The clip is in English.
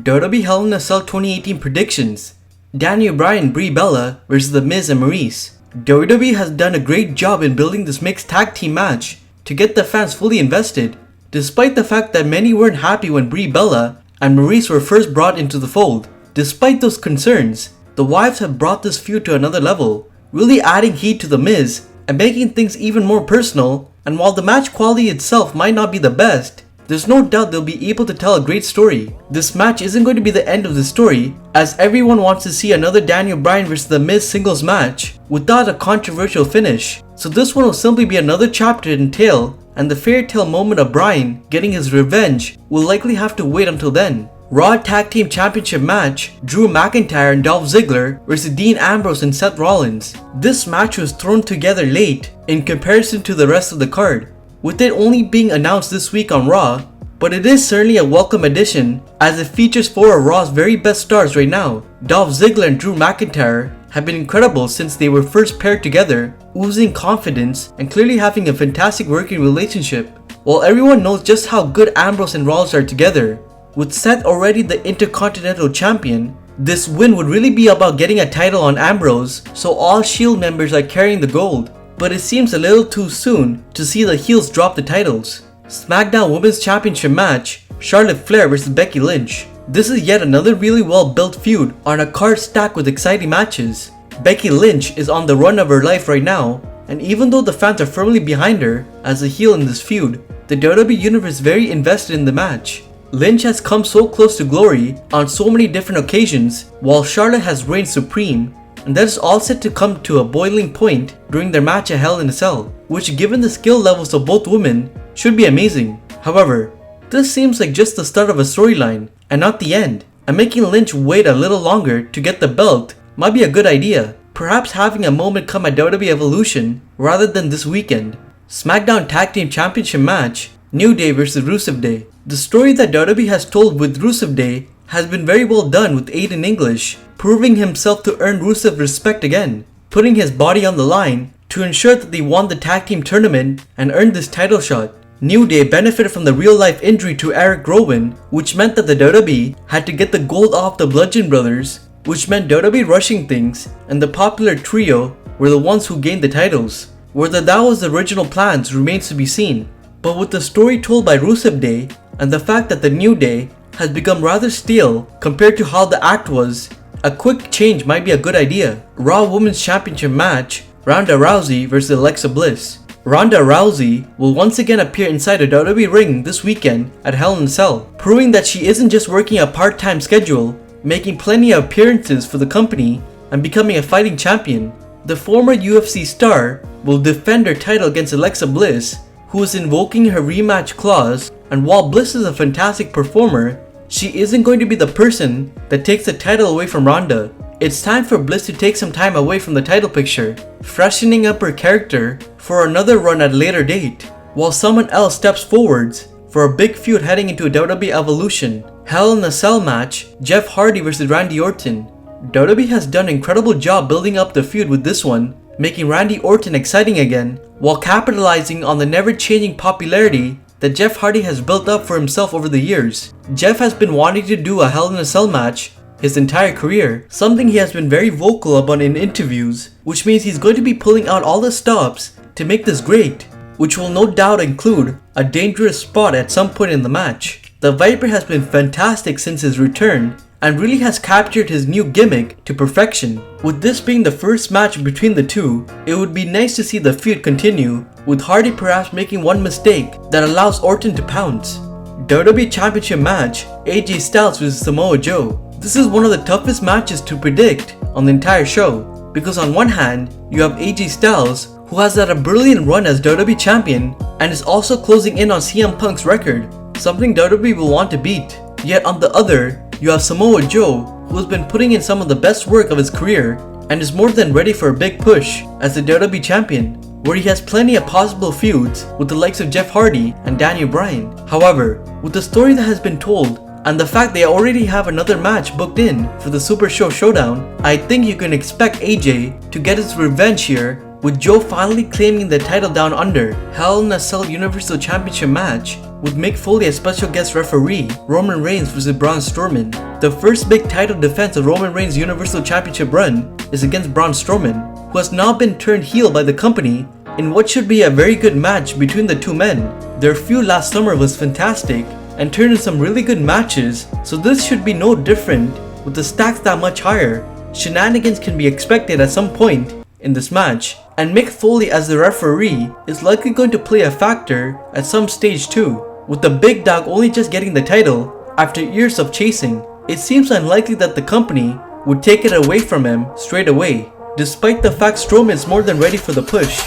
WWE Hell in a Cell 2018 predictions. Daniel Bryan, Brie Bella vs The Miz and Maurice. WWE has done a great job in building this mixed tag team match to get the fans fully invested, despite the fact that many weren't happy when Brie Bella and Maurice were first brought into the fold. Despite those concerns, the wives have brought this feud to another level, really adding heat to The Miz and making things even more personal. And while the match quality itself might not be the best, there's no doubt they'll be able to tell a great story. This match isn't going to be the end of the story, as everyone wants to see another Daniel Bryan vs The Miz singles match without a controversial finish. So this one will simply be another chapter in tale, and the fairy tale moment of Bryan getting his revenge will likely have to wait until then. Raw Tag Team Championship match, Drew McIntyre and Dolph Ziggler vs Dean Ambrose and Seth Rollins. This match was thrown together late in comparison to the rest of the card, with it only being announced this week on Raw, but it is certainly a welcome addition as it features four of Raw's very best stars right now. Dolph Ziggler and Drew McIntyre have been incredible since they were first paired together, oozing confidence and clearly having a fantastic working relationship. While everyone knows just how good Ambrose and Rollins are together, with Seth already the Intercontinental Champion, this win would really be about getting a title on Ambrose, so all Shield members are carrying the gold. But it seems a little too soon to see the heels drop the titles. SmackDown Women's Championship match, Charlotte Flair vs Becky Lynch. This is yet another really well built feud on a card stacked with exciting matches. Becky Lynch is on the run of her life right now, and even though the fans are firmly behind her as a heel in this feud, the WWE Universe is very invested in the match. Lynch has come so close to glory on so many different occasions, while Charlotte has reigned supreme, and that is all set to come to a boiling point during their match at Hell in a Cell, which given the skill levels of both women, should be amazing. However, this seems like just the start of a storyline and not the end, and making Lynch wait a little longer to get the belt might be a good idea, perhaps having a moment come at WWE Evolution rather than this weekend. SmackDown Tag Team Championship match, New Day vs Rusev Day. The story that WWE has told with Rusev Day has been very well done with Aiden English, proving himself to earn Rusev's respect again, putting his body on the line to ensure that they won the tag team tournament and earned this title shot. New Day benefited from the real life injury to Eric Rowan, which meant that the WWE had to get the gold off the Bludgeon Brothers, which meant WWE rushing things, and the popular trio were the ones who gained the titles. Whether that was the original plans remains to be seen, but with the story told by Rusev Day and the fact that the New Day has become rather stale compared to how the act was, a quick change might be a good idea. Raw Women's Championship match, Ronda Rousey vs Alexa Bliss. Ronda Rousey will once again appear inside a WWE ring this weekend at Hell in a Cell, proving that she isn't just working a part-time schedule, making plenty of appearances for the company and becoming a fighting champion. The former UFC star will defend her title against Alexa Bliss, who is invoking her rematch clause, and while Bliss is a fantastic performer, she isn't going to be the person that takes the title away from Ronda. It's time for Bliss to take some time away from the title picture, freshening up her character for another run at a later date, while someone else steps forwards for a big feud heading into a WWE Evolution. Hell in a Cell match, Jeff Hardy vs Randy Orton. WWE has done an incredible job building up the feud with this one, making Randy Orton exciting again, while capitalizing on the never-changing popularity that Jeff Hardy has built up for himself over the years. Jeff has been wanting to do a Hell in a Cell match his entire career, something he has been very vocal about in interviews, which means he's going to be pulling out all the stops to make this great, which will no doubt include a dangerous spot at some point in the match. The Viper has been fantastic since his return and really has captured his new gimmick to perfection. With this being the first match between the two, it would be nice to see the feud continue, with Hardy perhaps making one mistake that allows Orton to pounce. WWE Championship match, AJ Styles vs Samoa Joe. This is one of the toughest matches to predict on the entire show, because on one hand, you have AJ Styles, who has had a brilliant run as WWE Champion and is also closing in on CM Punk's record, something WWE will want to beat. Yet on the other, you have Samoa Joe, who has been putting in some of the best work of his career and is more than ready for a big push as the WWE Champion, where he has plenty of possible feuds with the likes of Jeff Hardy and Daniel Bryan. However, with the story that has been told and the fact they already have another match booked in for the Super Show Showdown, I think you can expect AJ to get his revenge here, with Joe finally claiming the title down under. Hell in a Cell Universal Championship match, with Mick Foley as special guest referee, Roman Reigns vs Braun Strowman. The first big title defense of Roman Reigns' Universal Championship run is against Braun Strowman, who has now been turned heel by the company in what should be a very good match between the two men. Their feud last summer was fantastic and turned in some really good matches, so this should be no different. With the stakes that much higher, shenanigans can be expected at some point in this match, and Mick Foley as the referee is likely going to play a factor at some stage too. With the big dog only just getting the title after years of chasing, it seems unlikely that the company would take it away from him straight away, despite the fact Strowman is more than ready for the push.